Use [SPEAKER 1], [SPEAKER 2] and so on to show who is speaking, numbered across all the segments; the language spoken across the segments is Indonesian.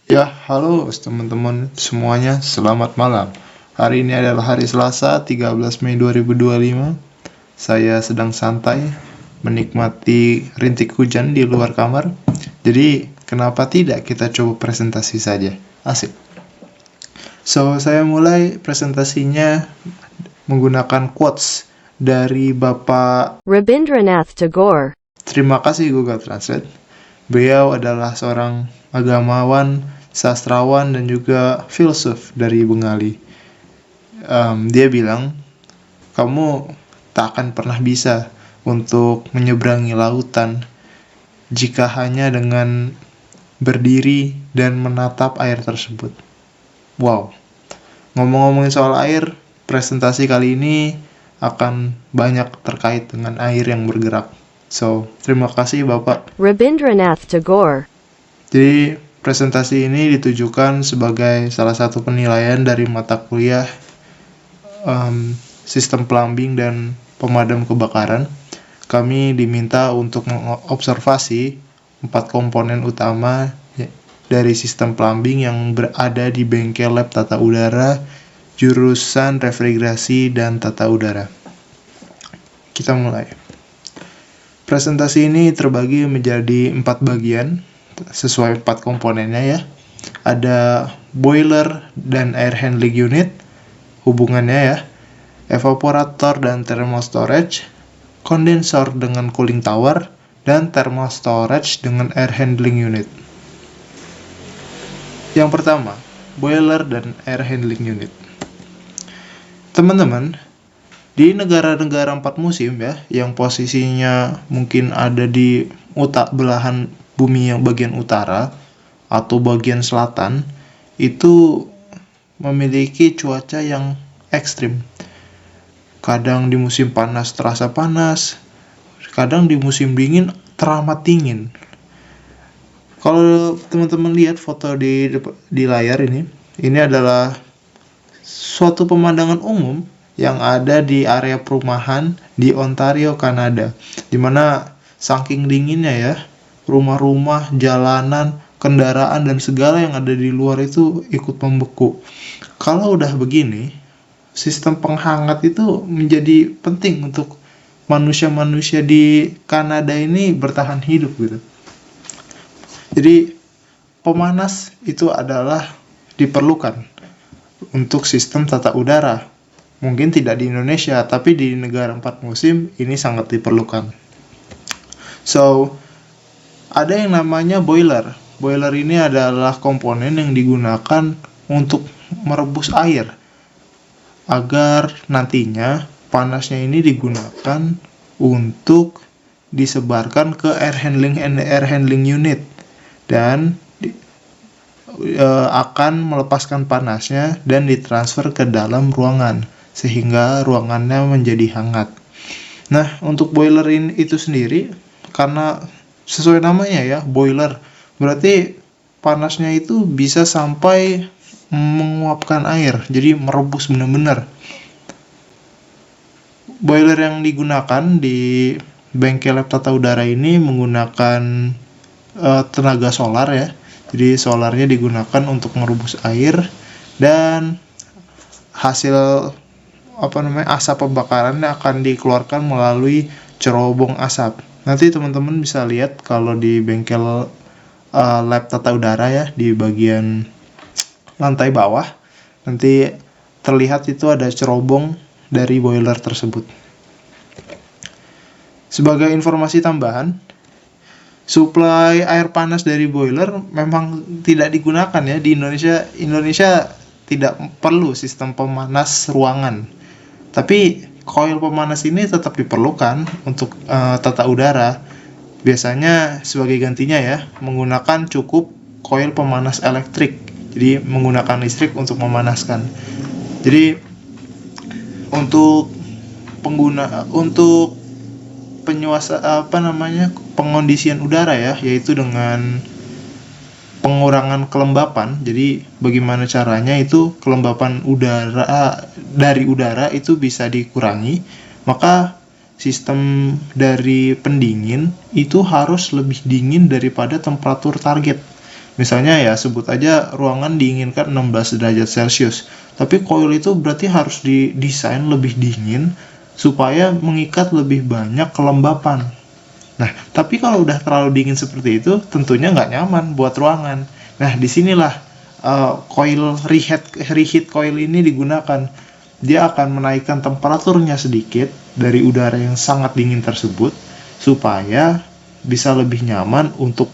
[SPEAKER 1] Ya, halo teman-teman semuanya, selamat malam. Hari ini adalah hari Selasa, 13 Mei 2025. Saya sedang santai, menikmati rintik hujan di luar kamar. Jadi, kenapa tidak kita coba presentasi saja? Asik. So, saya mulai presentasinya menggunakan quotes dari Bapak
[SPEAKER 2] Rabindranath Tagore.
[SPEAKER 1] Terima kasih Google Translate. Beliau adalah seorang agamawan, sastrawan, dan juga filsuf dari Bengali. Dia bilang, kamu tak akan pernah bisa untuk menyeberangi lautan jika hanya dengan berdiri dan menatap air tersebut. Wow, ngomong-ngomongin soal air, presentasi kali ini akan banyak terkait dengan air yang bergerak. So, terima kasih Bapak.
[SPEAKER 2] Rabindranath Tagore.
[SPEAKER 1] Jadi, presentasi ini ditujukan sebagai salah satu penilaian dari mata kuliah sistem plumbing dan pemadam kebakaran. Kami diminta untuk mengobservasi 4 komponen utama dari sistem plumbing yang berada di bengkel lab tata udara, jurusan refrigerasi dan tata udara. Kita mulai. Presentasi ini terbagi menjadi 4 bagian sesuai 4 komponennya ya. Ada boiler dan air handling unit, hubungannya ya, evaporator dan thermal storage, kondensor dengan cooling tower, dan thermal storage dengan air handling unit. Yang pertama, boiler dan air handling unit. Teman-teman, di negara-negara 4 musim ya, yang posisinya mungkin ada di belahan bumi yang bagian utara atau bagian selatan, itu memiliki cuaca yang ekstrim. Kadang di musim panas terasa panas, kadang di musim dingin teramat dingin. Kalau teman-teman lihat foto di layar ini adalah suatu pemandangan umum yang ada di area perumahan di Ontario, Kanada, di mana saking dinginnya ya, rumah-rumah, jalanan, kendaraan, dan segala yang ada di luar itu ikut membeku. Kalau udah begini, sistem penghangat itu menjadi penting untuk manusia-manusia di Kanada ini bertahan hidup gitu. Jadi, pemanas itu adalah diperlukan untuk sistem tata udara. Mungkin tidak di Indonesia, tapi di negara 4 musim ini sangat diperlukan. So, ada yang namanya boiler. Boiler ini adalah komponen yang digunakan untuk merebus air agar nantinya panasnya ini digunakan untuk disebarkan ke air handling unit dan akan melepaskan panasnya dan ditransfer ke dalam ruangan sehingga ruangannya menjadi hangat. Nah, untuk boiler ini itu sendiri, karena sesuai namanya ya, boiler, berarti panasnya itu bisa sampai menguapkan air, jadi merebus benar-benar. Boiler yang digunakan di bengkel lab tata udara ini menggunakan tenaga solar ya, jadi solarnya digunakan untuk merebus air dan hasil asap pembakarannya akan dikeluarkan melalui cerobong asap. Nanti teman-teman bisa lihat kalau di bengkel lab tata udara ya, di bagian lantai bawah nanti terlihat itu ada cerobong dari boiler tersebut. Sebagai informasi tambahan, suplai air panas dari boiler memang tidak digunakan ya di Indonesia. Indonesia tidak perlu sistem pemanas ruangan. Tapi coil pemanas ini tetap diperlukan untuk tata udara. Biasanya sebagai gantinya ya, menggunakan cukup coil pemanas elektrik. Jadi menggunakan listrik untuk memanaskan. Jadi untuk pengondisian udara ya, yaitu dengan pengurangan kelembapan. Jadi bagaimana caranya itu kelembapan udara dari udara itu bisa dikurangi, maka sistem dari pendingin itu harus lebih dingin daripada temperatur target. Misalnya ya sebut aja ruangan diinginkan 16 derajat Celcius. Tapi coil itu berarti harus didesain lebih dingin supaya mengikat lebih banyak kelembapan. Nah, tapi kalau udah terlalu dingin seperti itu, tentunya nggak nyaman buat ruangan. Nah, disinilah coil reheat coil ini digunakan. Dia akan menaikkan temperaturnya sedikit dari udara yang sangat dingin tersebut supaya bisa lebih nyaman untuk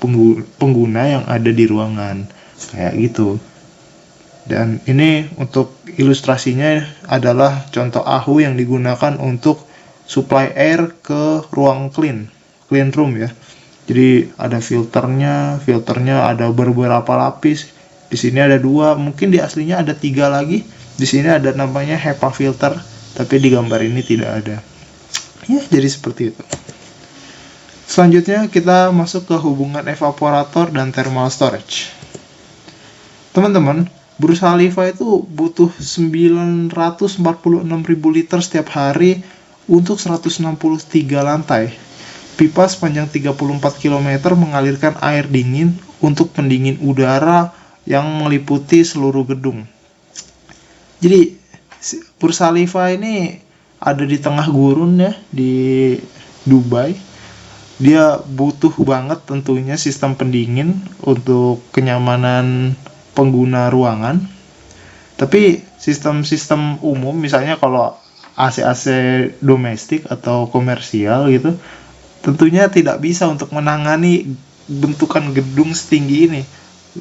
[SPEAKER 1] pengguna yang ada di ruangan. Kayak gitu. Dan ini untuk ilustrasinya adalah contoh AHU yang digunakan untuk supply air ke ruang clean room ya. Jadi ada filternya ada beberapa lapis. Di sini ada 2, mungkin di aslinya ada 3 lagi. Di sini ada namanya HEPA filter, tapi di gambar ini tidak ada. Ya, jadi seperti itu. Selanjutnya kita masuk ke hubungan evaporator dan thermal storage. Teman-teman, Burj Khalifa itu butuh 946.000 liter setiap hari untuk 163 lantai. Pipa sepanjang 34 km mengalirkan air dingin untuk pendingin udara yang meliputi seluruh gedung. Jadi, Burj Khalifa ini ada di tengah gurun ya, di Dubai. Dia butuh banget tentunya sistem pendingin untuk kenyamanan pengguna ruangan. Tapi sistem-sistem umum, misalnya kalau AC-AC domestik atau komersial gitu, tentunya tidak bisa untuk menangani bentukan gedung setinggi ini.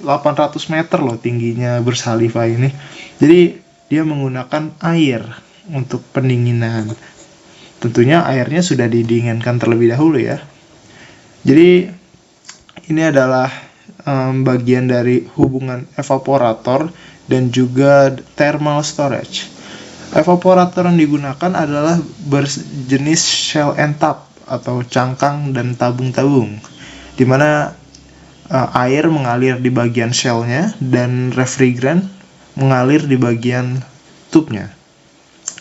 [SPEAKER 1] 800 meter loh tingginya Burj Khalifa ini. Jadi dia menggunakan air untuk pendinginan. Tentunya airnya sudah didinginkan terlebih dahulu ya. Jadi ini adalah bagian dari hubungan evaporator dan juga thermal storage. Evaporator yang digunakan adalah berjenis shell and tub atau cangkang dan tabung-tabung, di mana air mengalir di bagian shellnya dan refrigeran mengalir di bagian tubnya.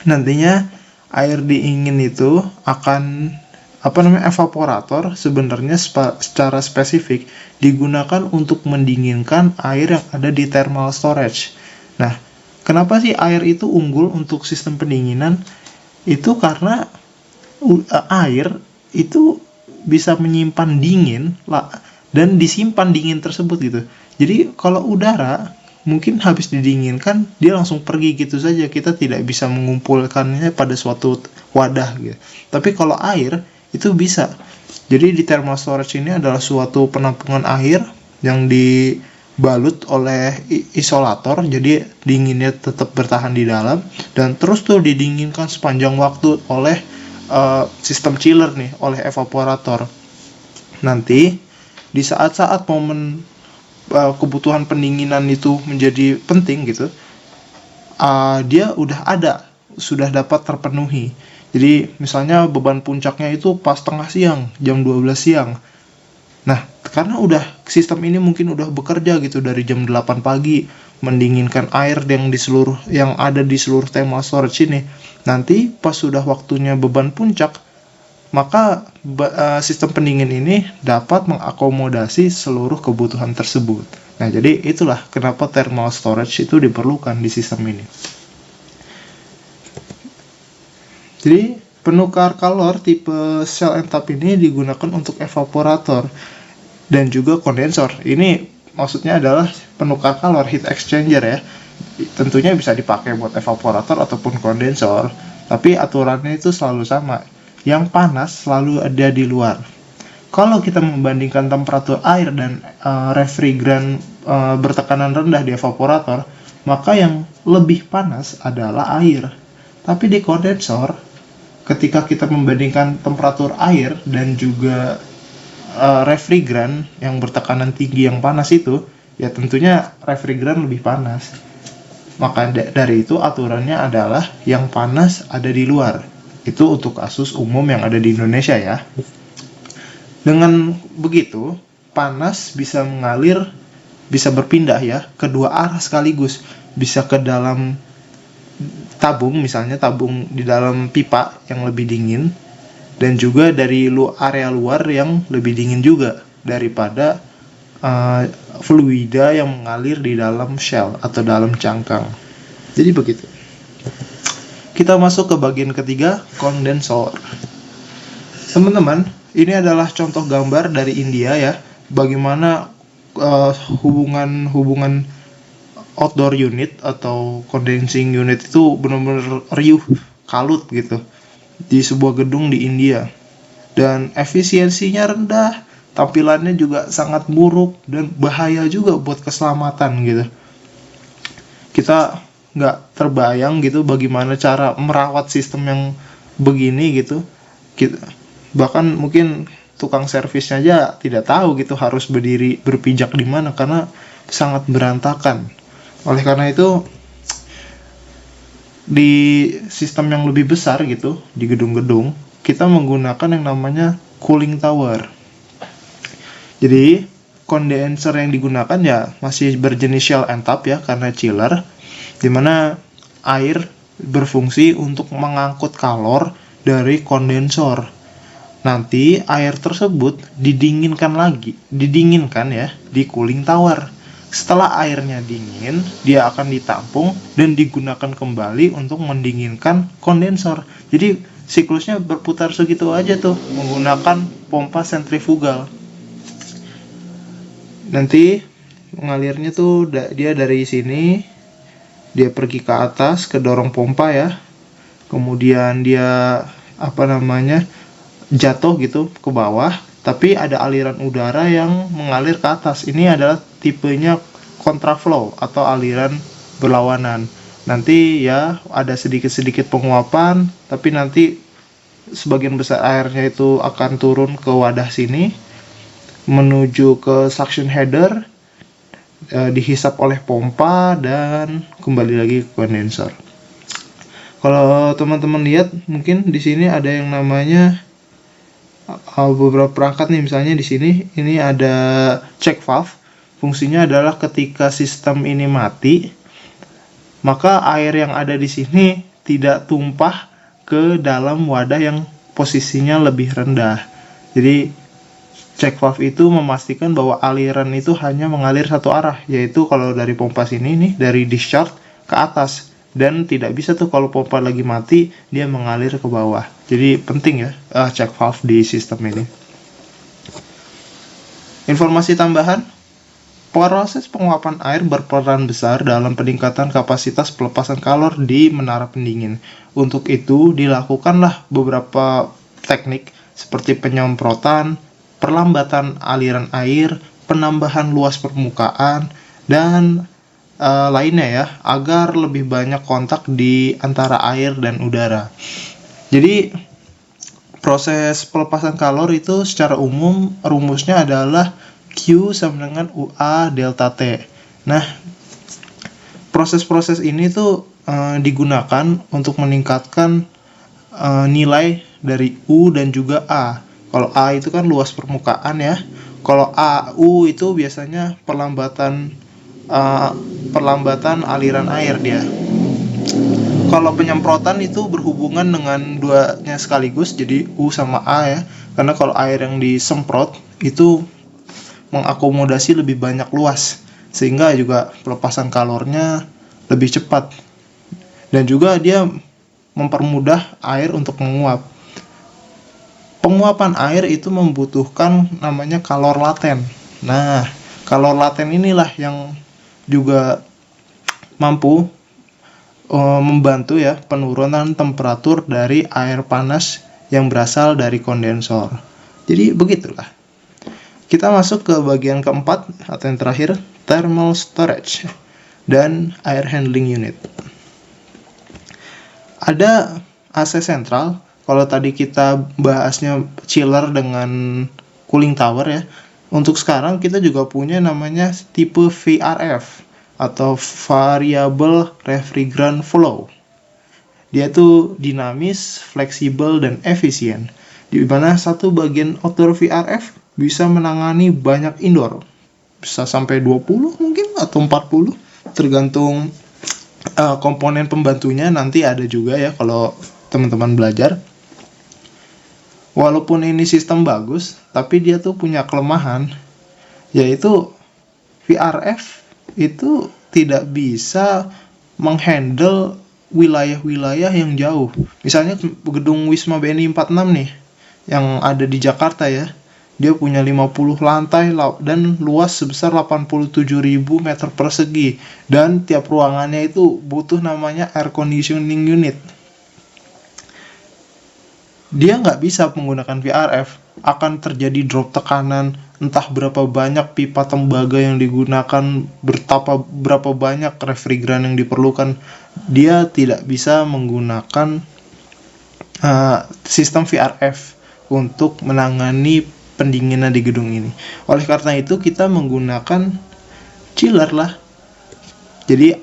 [SPEAKER 1] Nantinya air dingin itu akan evaporator sebenarnya secara spesifik digunakan untuk mendinginkan air yang ada di thermal storage. Nah, kenapa sih air itu unggul untuk sistem pendinginan? Itu karena air itu bisa menyimpan dingin dan disimpan dingin tersebut gitu. Jadi kalau udara mungkin habis didinginkan dia langsung pergi gitu saja, kita tidak bisa mengumpulkannya pada suatu wadah gitu. Tapi kalau air itu bisa. Jadi di thermal storage ini adalah suatu penampungan air yang dibalut oleh isolator, jadi dinginnya tetap bertahan di dalam dan terus tuh didinginkan sepanjang waktu oleh sistem chiller nih, oleh evaporator. Nanti di saat-saat momen kebutuhan pendinginan itu menjadi penting gitu, dia sudah dapat terpenuhi. Jadi misalnya beban puncaknya itu pas tengah siang, jam 12 siang. Nah, karena sistem ini mungkin udah bekerja gitu dari jam 8 pagi mendinginkan air yang ada di seluruh thermal storage ini. Nanti pas sudah waktunya beban puncak, maka sistem pendingin ini dapat mengakomodasi seluruh kebutuhan tersebut. Nah, jadi itulah kenapa thermal storage itu diperlukan di sistem ini. Jadi penukar kalor tipe shell and tub ini digunakan untuk evaporator dan juga kondensor. Ini maksudnya adalah penukar kalor, heat exchanger ya. Tentunya bisa dipakai buat evaporator ataupun kondensor, tapi aturannya itu selalu sama. Yang panas selalu ada di luar. Kalau kita membandingkan temperatur air dan refrigeran bertekanan rendah di evaporator, maka yang lebih panas adalah air. Tapi di kondensor, ketika kita membandingkan temperatur air dan juga refrigeran yang bertekanan tinggi yang panas itu, ya tentunya refrigeran lebih panas. Maka dari itu aturannya adalah yang panas ada di luar. Itu untuk kasus umum yang ada di Indonesia ya. Dengan begitu, panas bisa mengalir, bisa berpindah ya, kedua arah sekaligus. Bisa ke dalam tabung, misalnya tabung di dalam pipa yang lebih dingin, dan juga dari area luar yang lebih dingin juga daripada fluida yang mengalir di dalam shell atau dalam cangkang. Jadi begitu. Kita masuk ke bagian ketiga, kondensor. Teman-teman, ini adalah contoh gambar dari India ya, bagaimana hubungan outdoor unit atau condensing unit itu benar-benar riuh, kalut gitu di sebuah gedung di India. Dan efisiensinya rendah, tampilannya juga sangat buruk dan bahaya juga buat keselamatan gitu. Kita nggak terbayang gitu bagaimana cara merawat sistem yang begini gitu. Bahkan mungkin tukang servisnya aja tidak tahu gitu harus berdiri berpijak di mana karena sangat berantakan. Oleh karena itu di sistem yang lebih besar gitu di gedung-gedung kita menggunakan yang namanya cooling tower. Jadi kondenser yang digunakan ya masih berjenis shell and tap ya karena chiller, dimana air berfungsi untuk mengangkut kalor dari kondensor. Nanti air tersebut didinginkan ya di cooling tower. Setelah airnya dingin, dia akan ditampung dan digunakan kembali untuk mendinginkan kondensor. Jadi siklusnya berputar segitu aja tuh menggunakan pompa sentrifugal. Nanti mengalirnya tuh dia dari sini, dia pergi ke atas, kedorong pompa ya. Kemudian dia jatuh gitu ke bawah, tapi ada aliran udara yang mengalir ke atas. Ini adalah tipenya kontraflow atau aliran berlawanan. Nanti ya ada sedikit-sedikit penguapan, tapi nanti sebagian besar airnya itu akan turun ke wadah sini menuju ke suction header, dihisap oleh pompa dan kembali lagi ke kondensor. Kalau teman-teman lihat mungkin di sini ada yang namanya beberapa perangkat nih, misalnya di sini ini ada check valve. Fungsinya adalah ketika sistem ini mati, maka air yang ada di sini tidak tumpah ke dalam wadah yang posisinya lebih rendah. Jadi check valve itu memastikan bahwa aliran itu hanya mengalir satu arah, yaitu kalau dari pompa sini nih dari discharge ke atas. Dan tidak bisa tuh kalau pompa lagi mati dia mengalir ke bawah. Jadi penting ya check valve di sistem ini. Informasi tambahan, proses penguapan air berperan besar dalam peningkatan kapasitas pelepasan kalor di menara pendingin. Untuk itu dilakukanlah beberapa teknik seperti penyemprotan, perlambatan aliran air, penambahan luas permukaan, dan lainnya ya, agar lebih banyak kontak di antara air dan udara. Jadi proses pelepasan kalor itu secara umum rumusnya adalah Q sama dengan UA delta T. Nah, proses-proses ini tuh digunakan untuk meningkatkan nilai dari U dan juga A. Kalau A itu kan luas permukaan ya. Kalau AU itu biasanya perlambatan aliran air dia. Kalau penyemprotan itu berhubungan dengan duanya sekaligus, jadi U sama A ya. Karena kalau air yang disemprot itu mengakomodasi lebih banyak luas, sehingga juga pelepasan kalornya lebih cepat. Dan juga dia mempermudah air untuk menguap. Penguapan air itu membutuhkan namanya kalor laten. Nah, kalor laten inilah yang juga mampu membantu ya penurunan temperatur dari air panas yang berasal dari kondensor. Jadi begitulah. Kita masuk ke bagian keempat atau yang terakhir, thermal storage dan air handling unit. Ada AC sentral. Kalau tadi kita bahasnya chiller dengan cooling tower ya. Untuk sekarang kita juga punya namanya tipe VRF atau Variable Refrigerant Flow. Dia tuh dinamis, fleksibel, dan efisien. Di mana satu bagian outdoor VRF bisa menangani banyak indoor. Bisa sampai 20 mungkin atau 40 tergantung komponen pembantunya, nanti ada juga ya kalau teman-teman belajar. Walaupun ini sistem bagus, tapi dia tuh punya kelemahan. yaitu VRF itu tidak bisa menghandle wilayah-wilayah yang jauh. Misalnya gedung Wisma BNI 46 nih, yang ada di Jakarta ya. Dia punya 50 lantai dan luas sebesar 87.000 meter persegi. Dan tiap ruangannya itu butuh namanya air conditioning unit. Dia nggak bisa menggunakan VRF. Akan terjadi drop tekanan, entah berapa banyak pipa tembaga yang digunakan, berapa banyak refrigeran yang diperlukan. Dia tidak bisa menggunakan sistem VRF untuk menangani pendinginan di gedung ini. Oleh karena itu kita menggunakan chiller lah. Jadi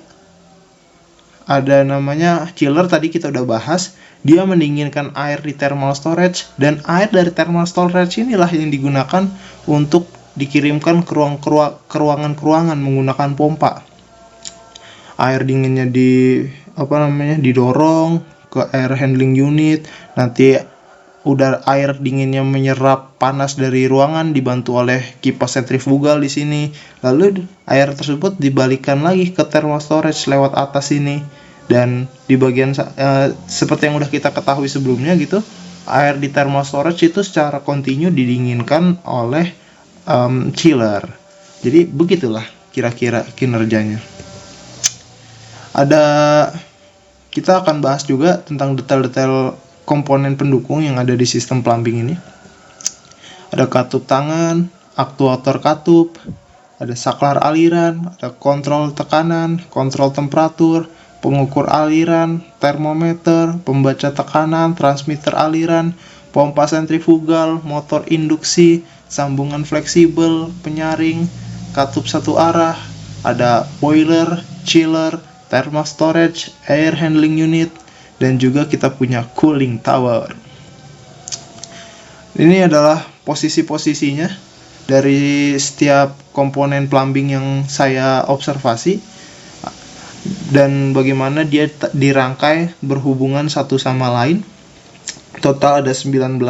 [SPEAKER 1] ada namanya chiller, tadi kita udah bahas. Dia mendinginkan air di thermal storage, dan air dari thermal storage inilah yang digunakan untuk dikirimkan ke ruangan-ruangan menggunakan pompa. Air dinginnya didorong ke air handling unit, nanti air dinginnya menyerap panas dari ruangan dibantu oleh kipas sentrifugal di sini. Lalu air tersebut dibalikan lagi ke thermal storage lewat atas ini. Dan di bagian seperti yang udah kita ketahui sebelumnya gitu, air di thermal storage itu secara kontinu didinginkan oleh chiller. Jadi begitulah kira-kira kinerjanya. Kita akan bahas juga tentang detail-detail komponen pendukung yang ada di sistem plumbing ini. Ada katup tangan, aktuator katup, ada saklar aliran, ada kontrol tekanan, kontrol temperatur, pengukur aliran, termometer, pembaca tekanan, transmitter aliran, pompa sentrifugal, motor induksi, sambungan fleksibel, penyaring, katup satu arah, ada boiler, chiller, thermal storage, air handling unit, dan juga kita punya cooling tower. Ini adalah posisi-posisinya dari setiap komponen plumbing yang saya observasi, dan bagaimana dia dirangkai berhubungan satu sama lain. Total ada 19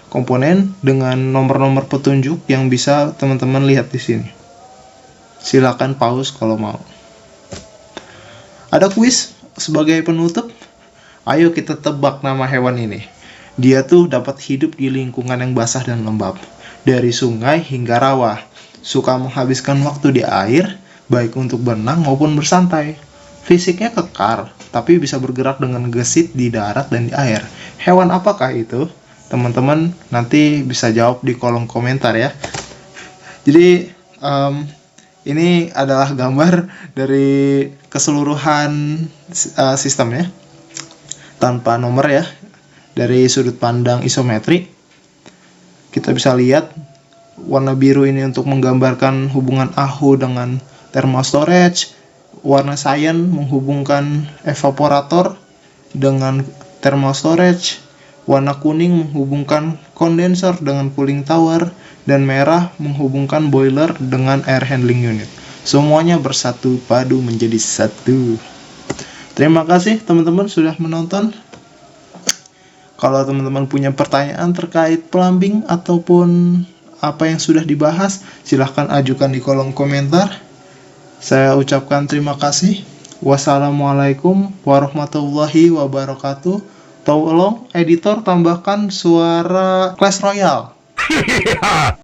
[SPEAKER 1] komponen dengan nomor-nomor petunjuk yang bisa teman-teman lihat di sini. Silakan pause kalau mau. Ada kuis sebagai penutup. Ayo kita tebak nama hewan ini. Dia tuh dapat hidup di lingkungan yang basah dan lembab, dari sungai hingga rawa. Suka menghabiskan waktu di air, baik untuk berenang maupun bersantai. Fisiknya kekar, tapi bisa bergerak dengan gesit di darat dan di air. Hewan apakah itu? Teman-teman nanti bisa jawab di kolom komentar ya. Jadi ini adalah gambar dari keseluruhan sistemnya tanpa nomor ya. Dari sudut pandang isometri kita bisa lihat warna biru ini untuk menggambarkan hubungan AHU dengan thermal storage, warna cyan menghubungkan evaporator dengan thermal storage, warna kuning menghubungkan condenser dengan cooling tower, dan merah menghubungkan boiler dengan air handling unit. Semuanya bersatu padu menjadi satu. Terima kasih teman-teman sudah menonton. Kalau teman-teman punya pertanyaan terkait plumbing ataupun apa yang sudah dibahas, silahkan ajukan di kolom komentar. Saya ucapkan terima kasih. Wassalamualaikum warahmatullahi wabarakatuh. Tolong editor tambahkan suara Clash Royale.